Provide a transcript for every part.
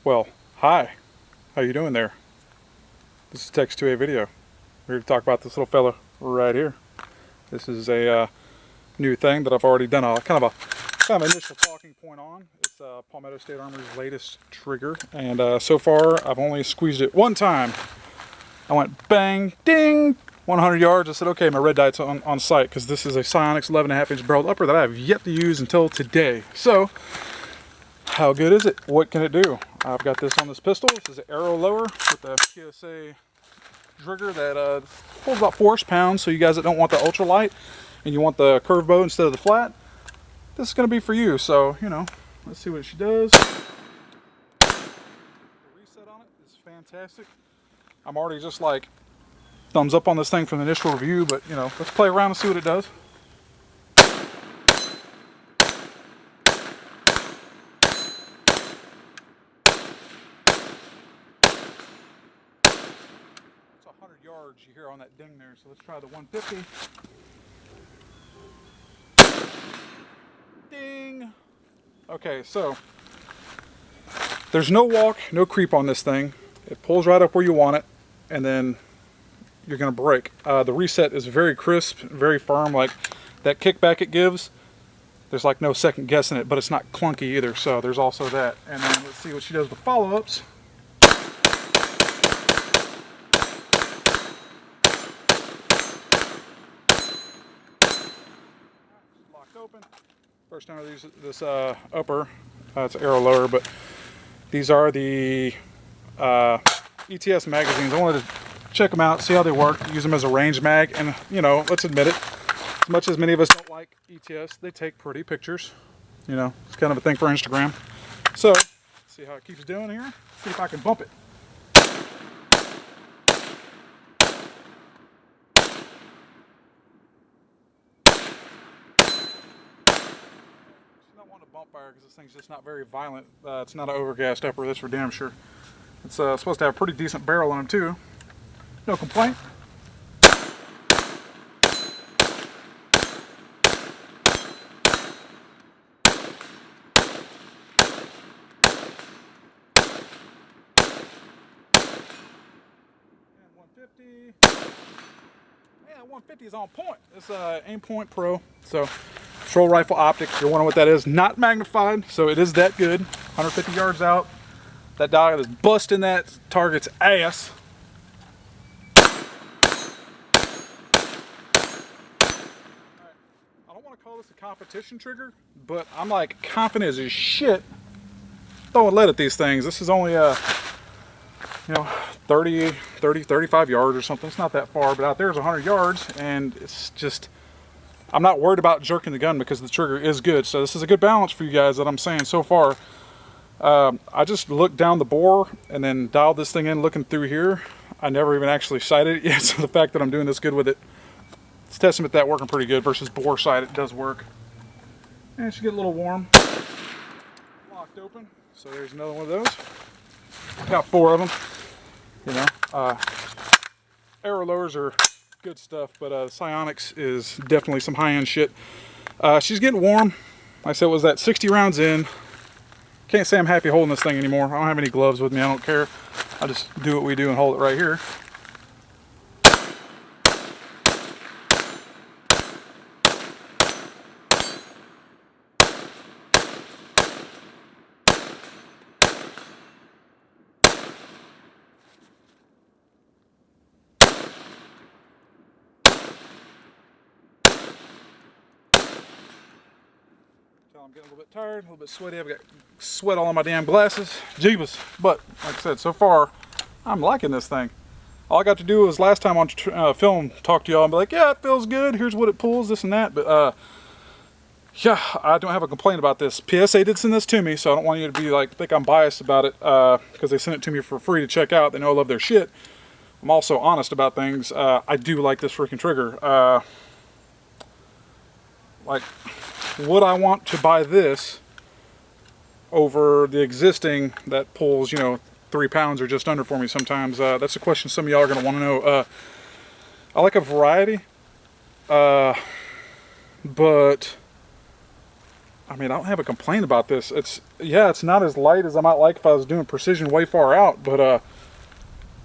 Well, hi. How you doing there? This is Text to a Video. We're here to talk about this little fella right here. This is a new thing that I've already done a kind of initial talking point on. It's Palmetto State Armory's latest trigger, and so far I've only squeezed it one time. I went bang, ding, 100 yards. I said, okay, my red dot's on site, because this is a Psionics 11.5-inch barreled upper that I have yet to use until today. So, how good is it? What can it do? I've got this on this pistol. This is an arrow lower with a PSA trigger that pulls about 4 pounds. So you guys that don't want the ultralight and you want the curved bow instead of the flat, this is going to be for you. So, you know, let's see what she does. The reset on it is fantastic. I'm already just like thumbs up on this thing from the initial review, but you know, let's play around and see what it does. It's 100 yards you hear on that ding there, so let's try the 150. Ding! Okay, so there's no walk, no creep on this thing. It pulls right up where you want it, and then you're going to break. The reset is very crisp, very firm. Like that kickback it gives, there's like no second guessing it, but it's not clunky either. So there's also that. And then let's see what she does with follow-ups. Locked open. First time I use this upper. It's an arrow lower, but these are the ETS magazines. I wanted to check them out, see how they work, use them as a range mag, and you know, let's admit it, as much as many of us don't like ETS, they take pretty pictures. You know, it's kind of a thing for Instagram. So, let's see how it keeps doing here. See if I can bump it. She's not wanting to bump fire because this thing's just not very violent. It's not an overgassed upper, that's for damn sure. It's supposed to have a pretty decent barrel on them too. No complaint. And 150. Yeah, 150 is on point. It's Aim Point Pro. So, control rifle optics. You're wondering what that is? Not magnified, so it is that good. 150 yards out. That dog is busting that target's ass. I don't want to call this a competition trigger, but I'm like confident as shit throwing lead at these things. This is only you know, 30, 35 yards or something. It's not that far, but out there is 100 yards, and it's just, I'm not worried about jerking the gun because the trigger is good. So this is a good balance for you guys that I'm saying so far. I just looked down the bore and then dialed this thing in looking through here. I never even actually sighted it yet, so the fact that I'm doing this good with it, it's a testament that working pretty good versus bore sight. It does work. And it should get a little warm. Locked open. So there's another one of those. Got 4 of them. You know, arrow lowers are good stuff, but Psionics is definitely some high-end shit. She's getting warm. Like I said, it was that 60 rounds in. Can't say I'm happy holding this thing anymore. I don't have any gloves with me. I don't care. I just do what we do and hold it right here. I'm getting a little bit tired, a little bit sweaty. I've got sweat all on my damn glasses. Jeebus. But, like I said, so far, I'm liking this thing. All I got to do was last time on film, talk to y'all and be like, yeah, it feels good. Here's what it pulls, this and that. But, yeah, I don't have a complaint about this. PSA did send this to me, so I don't want you to be like, think I'm biased about it because they sent it to me for free to check out. They know I love their shit. I'm also honest about things. I do like this freaking trigger. Like, would I want to buy this over the existing that pulls, you know, 3 pounds or just under for me sometimes? That's a question some of y'all are going to want to know. I like a variety, but I mean, I don't have a complaint about this. Yeah, it's not as light as I might like if I was doing precision way far out, but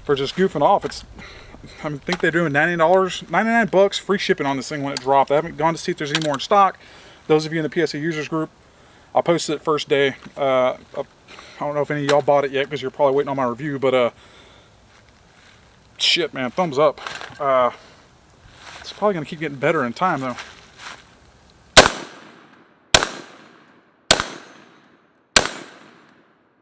for just goofing off, I think they're doing $99, 99 bucks free shipping on this thing when it dropped. I haven't gone to see if there's any more in stock. Those of you in the PSA users group, I posted it first day. I don't know if any of y'all bought it yet because you're probably waiting on my review, but shit, man, thumbs up. It's probably gonna keep getting better in time though.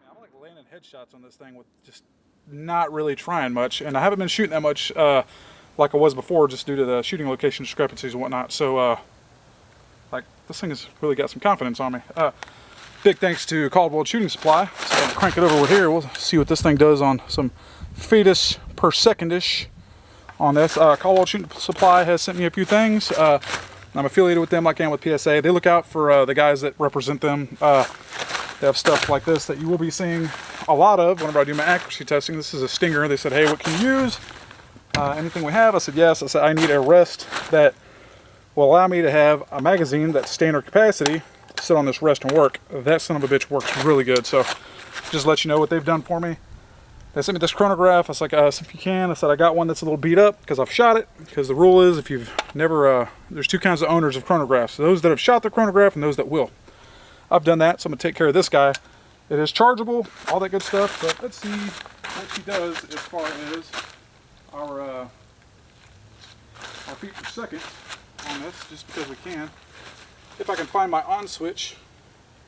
I'm like landing headshots on this thing with just not really trying much, and I haven't been shooting that much like I was before, just due to the shooting location discrepancies and whatnot. So like, this thing has really got some confidence on me. Big thanks to Caldwell Shooting Supply. So I'll crank it over here. We'll see what this thing does on some fetus per secondish on this. Caldwell Shooting Supply has sent me a few things. I'm affiliated with them like I am with PSA. They look out for the guys that represent them. They have stuff like this that you will be seeing a lot of whenever I do my accuracy testing. This is a stinger. They said, hey, what can you use? Anything we have? I said, yes. I said, I need a rest that will allow me to have a magazine that's standard capacity sit on this rest and work. That son of a bitch works really good. So just let you know what they've done for me. They sent me this chronograph. I was like, if you can, I said, I got one that's a little beat up because I've shot it. Because the rule is, if you've never, there's two kinds of owners of chronographs. Those that have shot their chronograph and those that will. I've done that, so I'm gonna take care of this guy. It is chargeable, all that good stuff, but let's see what she does as far as our feet per second on this, just because we can. If I can find my on switch,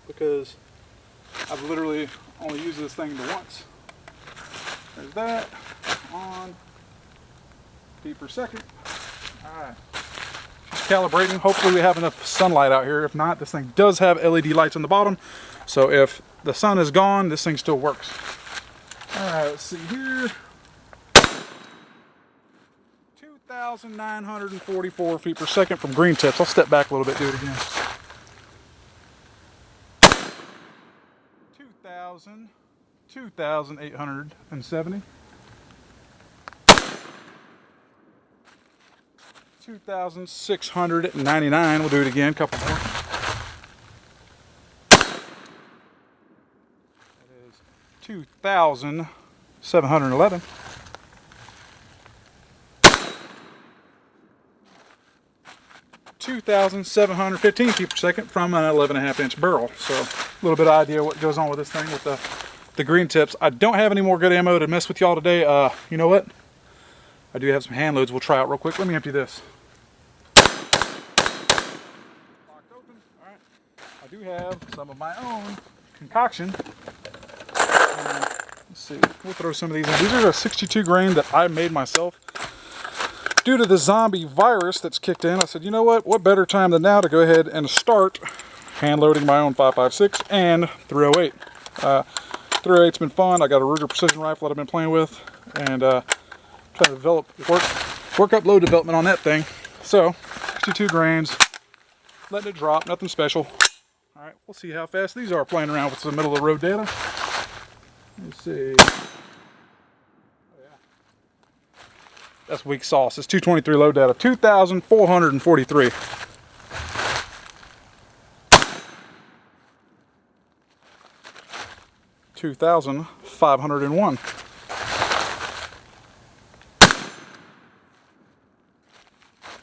because I've literally only used this thing once. There's that, on, feet per second. All right. She's calibrating. Hopefully we have enough sunlight out here. If not, this thing does have LED lights on the bottom. So if the sun is gone, this thing still works. All right, let's see here. 2,944 feet per second from green tips. I'll step back a little bit, do it again. 2,870. 2,699. We'll do it again, couple more. That is 2,711. 2,715 feet per second from an 11.5-inch barrel. So a little bit of idea what goes on with this thing with the green tips. I don't have any more good ammo to mess with y'all today. You know what? I do have some hand loads we'll try out real quick. Let me empty this. Locked open. All right. I do have some of my own concoction. Let's see. We'll throw some of these in. These are a 62 grain that I made myself. Due to the zombie virus that's kicked in, I said, you know what better time than now to go ahead and start hand loading my own 5.56 and 308. 308's been fun. I got a Ruger precision rifle that I've been playing with, and trying to develop work up load development on that thing. So 62 grains, letting it drop, nothing special. All right, we'll see how fast these are playing around with some middle of the road data. Let's see. That's weak sauce. It's 223 load data. 2,443. $2,501.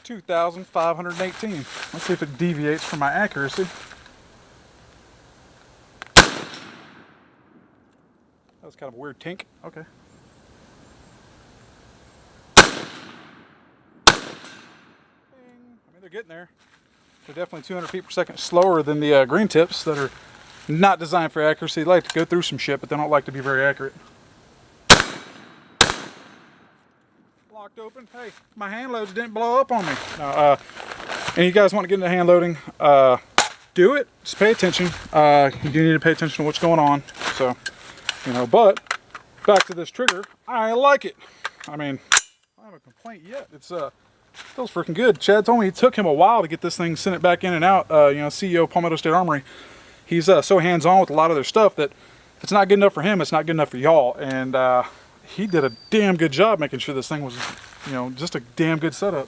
2,518. Let's see if it deviates from my accuracy. That was kind of a weird tink. Okay. They're getting there. They're definitely 200 feet per second slower than the green tips that are not designed for accuracy. They like to go through some shit, but they don't like to be very accurate. Locked open. Hey, my hand loads didn't blow up on me. Now, and you guys want to get into hand loading, do it. Just pay attention. You do need to pay attention to what's going on. So, you know, but back to this trigger, I like it. I mean, I don't have a complaint yet. It's feels freaking good. Chad told me it took him a while to get this thing, sent it back in and out. You know, CEO of Palmetto State Armory, he's so hands-on with a lot of their stuff that if it's not good enough for him, it's not good enough for y'all. And he did a damn good job making sure this thing was, you know, just a damn good setup.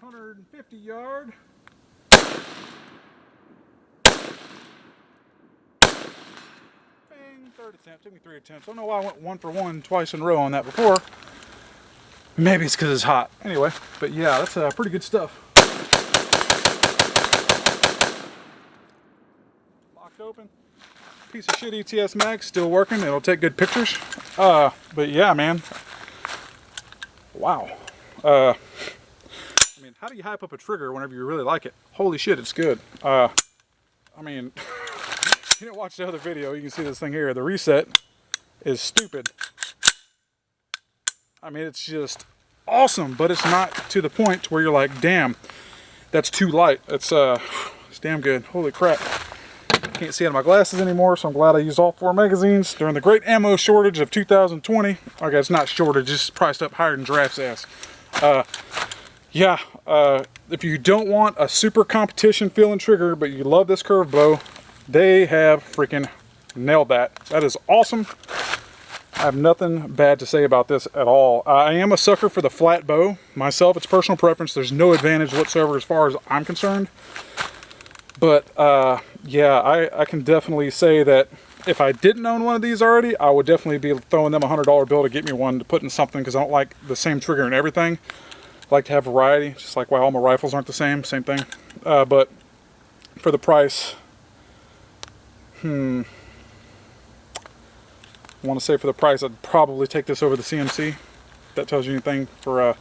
150 yard. Bang, third attempt. Took me 3 attempts. I don't know why I went 1 for 1 twice in a row on that before. Maybe it's because it's hot. Anyway, but yeah, that's pretty good stuff. Locked open. Piece of shit ETS mag, still working. It'll take good pictures. But yeah, man. Wow. I mean, how do you hype up a trigger whenever you really like it? Holy shit, it's good. I mean, if you didn't watch the other video, you can see this thing here. The reset is stupid. I mean, it's just awesome, but it's not to the point where you're like, damn, that's too light. It's damn good. Holy crap. Can't see out of my glasses anymore, so I'm glad I used all 4 magazines during the great ammo shortage of 2020. Okay, it's not shortage, it's priced up higher than giraffe's ass. Yeah, if you don't want a super competition feeling trigger, but you love this curved bow, they have freaking nailed that. That is awesome. I have nothing bad to say about this at all. I am a sucker for the flat bow. Myself, it's personal preference. There's no advantage whatsoever as far as I'm concerned. But yeah, I can definitely say that if I didn't own one of these already, I would definitely be throwing them a $100 bill to get me one to put in something, because I don't like the same trigger and everything. I like to have variety, just like why all my rifles aren't the same thing. But for the price, I want to say for the price, I'd probably take this over the CMC. If that tells you anything. For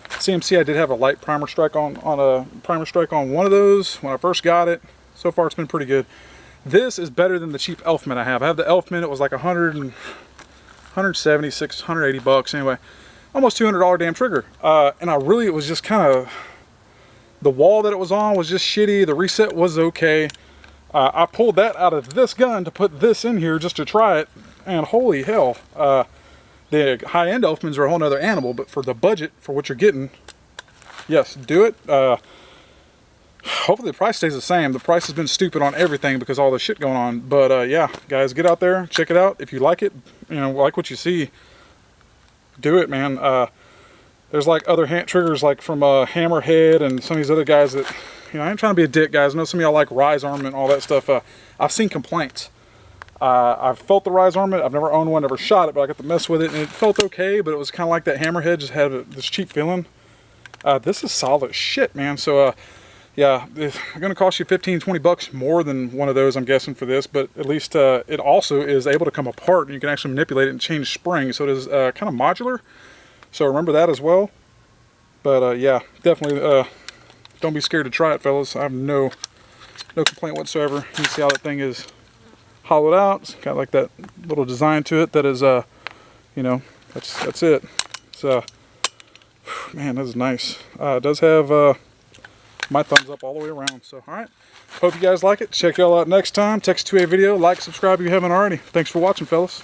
CMC, I did have a light primer strike on one of those when I first got it. So far, it's been pretty good. This is better than the cheap Elfman I have. I have the Elfman. It was like 176, 180 bucks. Anyway, almost $200 damn trigger. And it was just kind of, the wall that it was on was just shitty. The reset was okay. I pulled that out of this gun to put this in here just to try it. And holy hell, the high-end Elfmans are a whole nother animal, but for the budget, for what you're getting, yes, do it. Hopefully the price stays the same. The price has been stupid on everything because of all the shit going on. But yeah, guys, get out there, check it out. If you like it, you know, like what you see, do it, man. There's like other hand triggers, like from Hammerhead and some of these other guys that, you know, I ain't trying to be a dick, guys. I know some of y'all like Rise Armament and all that stuff. I've seen complaints. I've felt the Rise Armament. I've never owned one, never shot it, but I got to mess with it, and it felt okay, but it was kind of like that Hammerhead just had this cheap feeling. This is solid shit, man. So, yeah, it's going to cost you 15, 20 bucks more than one of those, I'm guessing, for this, but at least it also is able to come apart, and you can actually manipulate it and change springs, so it is kind of modular. So remember that as well. But, yeah, definitely don't be scared to try it, fellas. I have no complaint whatsoever. You can see how that thing is hollowed out. It's got like that little design to it that is, you know, that's it. So, man, this is nice. It does have my thumbs up all the way around. So, all right. Hope you guys like it. Check y'all out next time. Text 2A video. Like, subscribe if you haven't already. Thanks for watching, fellas.